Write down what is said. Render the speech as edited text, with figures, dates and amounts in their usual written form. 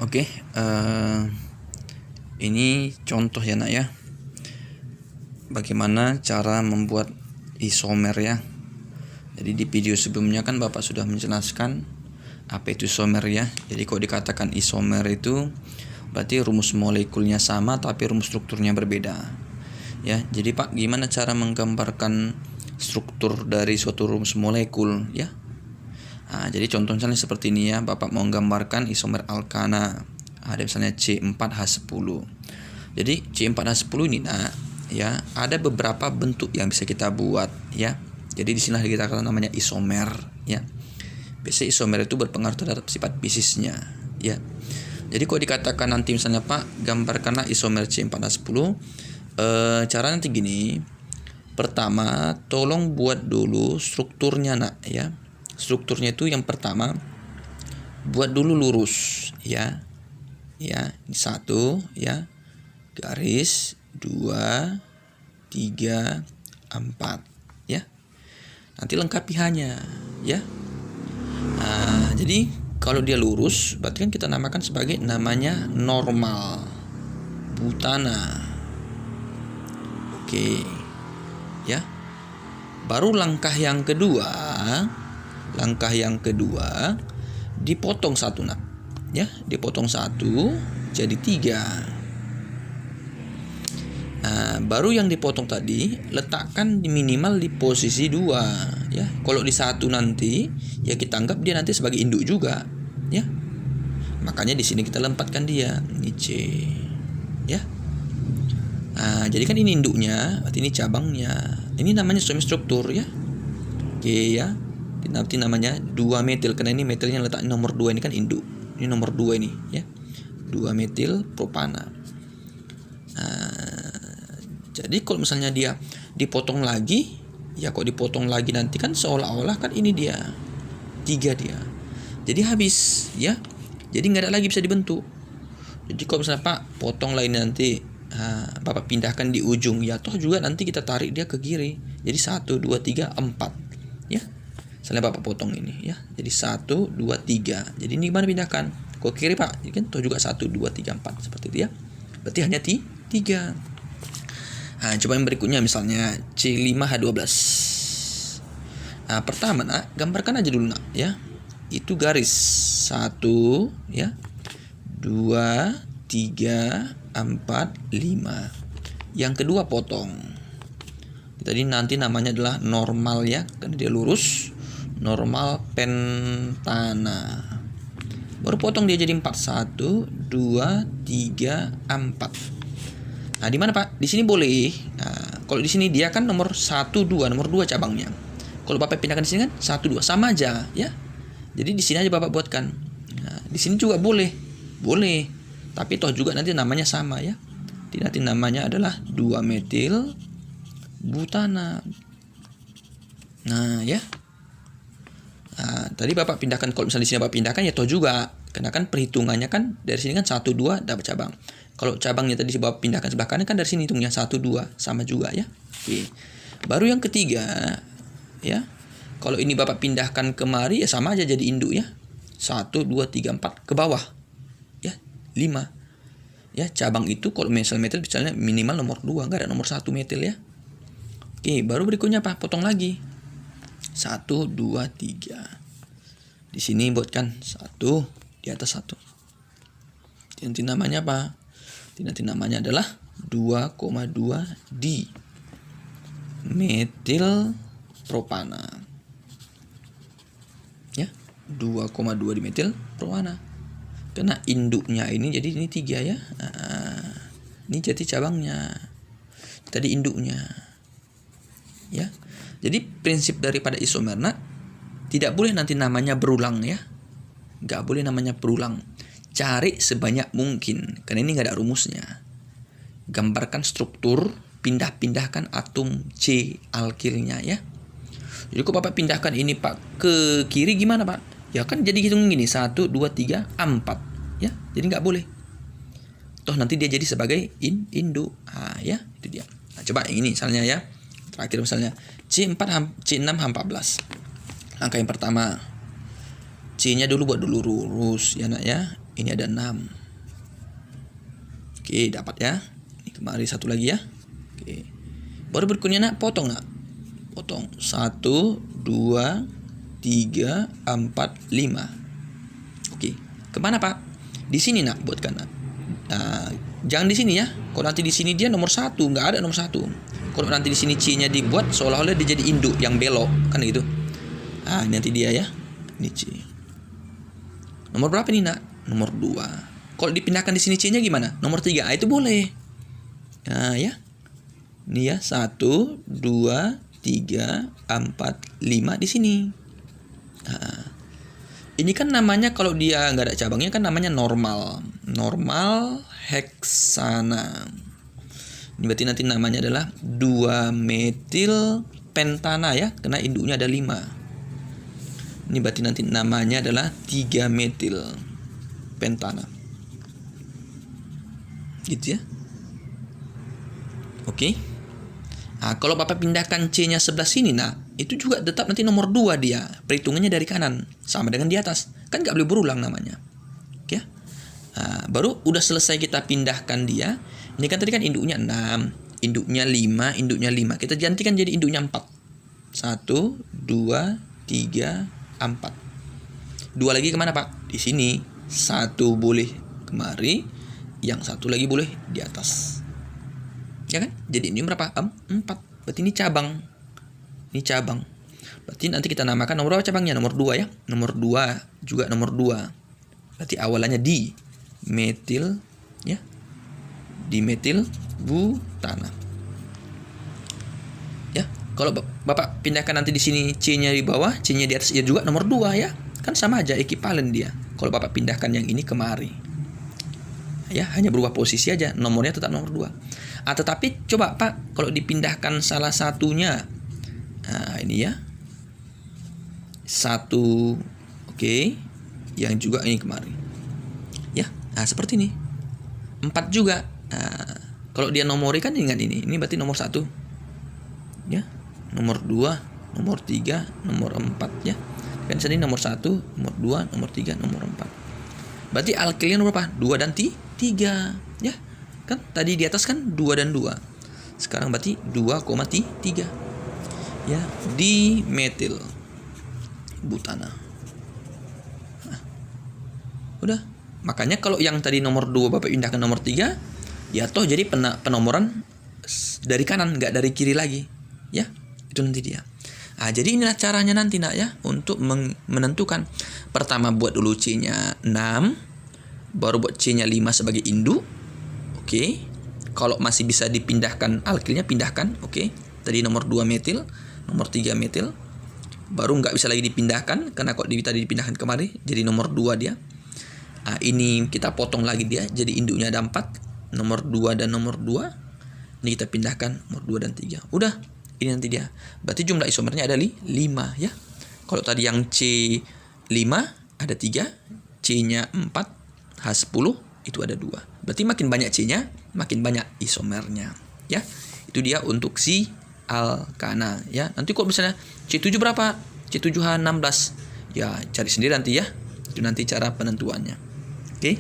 Oke, ini contoh ya nak ya, bagaimana cara membuat isomer ya. Jadi di video sebelumnya kan Bapak sudah menjelaskan apa itu isomer ya. Jadi kalau dikatakan isomer itu berarti rumus molekulnya sama tapi rumus strukturnya berbeda ya. Jadi Pak, gimana cara menggambarkan struktur dari suatu rumus molekul ya? Nah, jadi contoh misalnya seperti ini ya, Bapak mau menggambarkan isomer alkana. Ada misalnya C4H10. Jadi C4H10 ini nak ya, ada beberapa bentuk yang bisa kita buat ya. Jadi di sini kita katakan namanya isomer ya. Biasanya isomer itu berpengaruh terhadap sifat bisisnya ya. Jadi kalau dikatakan nanti misalnya Pak, gambarkanlah isomer C4H10. Cara nanti gini. Pertama, tolong buat dulu strukturnya nak ya. Strukturnya itu yang pertama buat dulu lurus ya. Ya, ini 1 ya. Garis 2 3 4 ya. Nanti lengkapi hanya ya. Nah, jadi kalau dia lurus berarti kan kita namakan sebagai namanya normal butana. Oke. Ya. Baru langkah yang kedua dipotong satu nak ya, dipotong satu jadi 3. Nah, baru yang dipotong tadi letakkan minimal di posisi 2 ya. Kalau di 1 nanti ya kita anggap dia nanti sebagai induk juga ya. Makanya di sini kita lempatkan dia ini C ya. Nah, jadi kan ini induknya, berarti ini cabangnya. Ini namanya suami struktur ya. Oke ya. Nanti namanya 2 metil karena ini metilnya letak nomor 2, ini kan induk. Ini nomor 2 ini ya. 2 metil propana. Nah, jadi kalau misalnya dia dipotong lagi, ya kok dipotong lagi nanti kan seolah-olah kan ini dia 3 dia. Jadi habis ya. Jadi nggak ada lagi bisa dibentuk. Jadi kalau misalnya Pak potong lain nanti, Bapak pindahkan di ujung ya, toh juga nanti kita tarik dia ke kiri. Jadi 1 2 3 4 ya. Misalnya Bapak potong ini ya. Jadi 1 2 3. Jadi ini gimana pindahkan? Ke kiri Pak. Jadi kan toh juga 1 2 3 4 seperti itu ya. Berarti hanya 3. Nah, coba yang berikutnya misalnya C5H12. Nah, pertama nak, gambarkan aja dulu nak ya. Itu garis 1 ya. 2 3 4 5. Yang kedua potong. Tadi nanti namanya adalah normal ya, karena dia lurus. Normal pentana. Baru potong dia jadi 4 1 2 3 4. Nah, di mana Pak? Di sini boleh. Nah, kalau di sini dia kan nomor 1 2, nomor 2 cabangnya. Kalau Bapak pindahkan di sini kan 1 2 sama aja ya. Jadi di sini aja Bapak buatkan. Nah, di sini juga boleh. Boleh. Tapi toh juga nanti namanya sama ya. Nanti namanya adalah 2 metil butana. Nah, ya. Nah, tadi Bapak pindahkan, kalau misalnya di sini Bapak pindahkan ya toh juga. Karena kan perhitungannya kan dari sini kan 1 2 dapat cabang. Kalau cabangnya tadi Bapak pindahkan sebelah kanan kan dari sini hitungnya 1 2 sama juga ya. Oke. Baru yang ketiga ya. Kalau ini Bapak pindahkan kemari ya sama aja jadi induk ya. 1 2 3 4 ke bawah. Ya, 5. Ya, cabang itu kalau misalnya metil misalnya minimal nomor 2, enggak ada nomor 1 metil ya. Oke, baru berikutnya apa? Potong lagi. 1 2 3. Di sini buatkan 1 di atas 1. Nanti namanya apa? Nanti namanya adalah 2,2 di metil propana. Ya, 2,2 di metil propana. Karena induknya ini jadi ini 3 ya. Nah, ini jadi cabangnya. Tadi induknya. Ya. Jadi prinsip daripada isomer tidak boleh nanti namanya berulang ya. Enggak boleh namanya berulang. Cari sebanyak mungkin karena ini enggak ada rumusnya. Gambarkan struktur, pindah-pindahkan atom C alkilnya ya. Jadi kalau Bapak pindahkan ini Pak ke kiri gimana Pak? Ya kan jadi hitung gini 1 2 3 4 ya. Jadi enggak boleh. Toh nanti dia jadi sebagai induk. Ya, itu dia. Nah, coba yang ini misalnya ya. Terakhir misalnya C6H14. Langkah yang pertama, C-nya dulu buat dulu lurus ya nak ya. ini ada 6. Oke, dapat ya. Ini kemari satu lagi ya. Oke. Baru berikutnya nak potong nak. Potong 1, 2, 3, 4, 5. Oke. Kemana Pak? Di sini nak buatkan nak. Jangan di sini ya. Kalau nanti di sini dia nomor 1, nggak ada nomor 1. Kalau nanti di sini C-nya dibuat seolah-olah dia jadi induk yang belok, kan gitu. Ini nanti dia ya. Ini C. Nomor berapa nih nak? Nomor 2. Kalau dipindahkan di sini C-nya gimana? Nomor 3. Itu boleh. Nah, ya. Ini ya, 1, 2, 3, 4, 5 di sini. Ini kan namanya kalau dia nggak ada cabangnya kan namanya normal. Normal heksana. Ini berarti nanti namanya adalah 2-metil pentana ya, karena induknya ada 5. Ini berarti nanti namanya adalah 3-metil pentana. Gitu ya. Oke. Kalau Bapak pindahkan C-nya sebelah sini, nah itu juga tetap nanti nomor 2 dia. Perhitungannya dari kanan sama dengan di atas. Kan nggak boleh berulang namanya. Oke. Baru udah selesai kita pindahkan dia. Ini kan tadi kan induknya 6, induknya 5, induknya 5. Kita gantikan jadi induknya 4. 1, 2, 3, 4. 2 lagi kemana Pak? Di sini. 1 boleh kemari, yang 1 lagi boleh di atas. Ya kan? Jadi ini berapa? 4. Berarti ini cabang. Ini cabang. Berarti nanti kita namakan nomor berapa cabangnya? Nomor 2 ya. Nomor 2 juga nomor 2. Berarti awalannya di metil ya. Dimetil butana. Ya, kalau Bapak pindahkan nanti di sini C-nya di bawah, C-nya di atas, ya juga nomor 2 ya. Kan sama aja, ekivalen dia. Kalau Bapak pindahkan yang ini kemari. Ya, hanya berubah posisi aja, nomornya tetap nomor 2. Tetapi coba Pak, kalau dipindahkan salah satunya. Ini ya. 1, oke. Yang juga ini kemari. Ya, seperti ini. 4 juga. Kalau dia nomori kan ingat ini. Ini berarti nomor 1. Ya. Nomor 2, nomor 3, nomor 4 ya. Kan sini nomor 1, nomor 2, nomor 3, nomor 4. Berarti alkilnya nomor berapa? 2 dan 3 ya. Kan tadi di atas kan 2 dan 2. Sekarang berarti 2,3 ya, di metil butana. Udah. Makanya kalau yang tadi nomor 2 Bapak pindahkan nomor 3, ya toh jadi penomoran dari kanan, nggak dari kiri lagi ya. Itu nanti dia. Jadi inilah caranya nanti nak ya, untuk menentukan. Pertama buat dulu C-nya 6, baru buat C-nya 5 sebagai induk. Oke. Kalau masih bisa dipindahkan alkilnya, pindahkan. Oke. Tadi nomor 2 metil, nomor 3 metil. Baru nggak bisa lagi dipindahkan, karena kok tadi dipindahkan kemari, jadi nomor 2 dia. Ini kita potong lagi dia, jadi induknya ada 4, nomor 2 dan nomor 2. Ini kita pindahkan nomor 2 dan 3. Udah. Ini nanti dia. Berarti jumlah isomernya ada 5 ya. Kalau tadi yang C5 ada 3, C-nya 4, H10 itu ada 2. Berarti makin banyak C-nya, makin banyak isomernya ya. Itu dia untuk si alkana ya. Nanti kok misalnya C7 berapa? C7H16. Ya, cari sendiri nanti ya. Itu nanti cara penentuannya. Oke.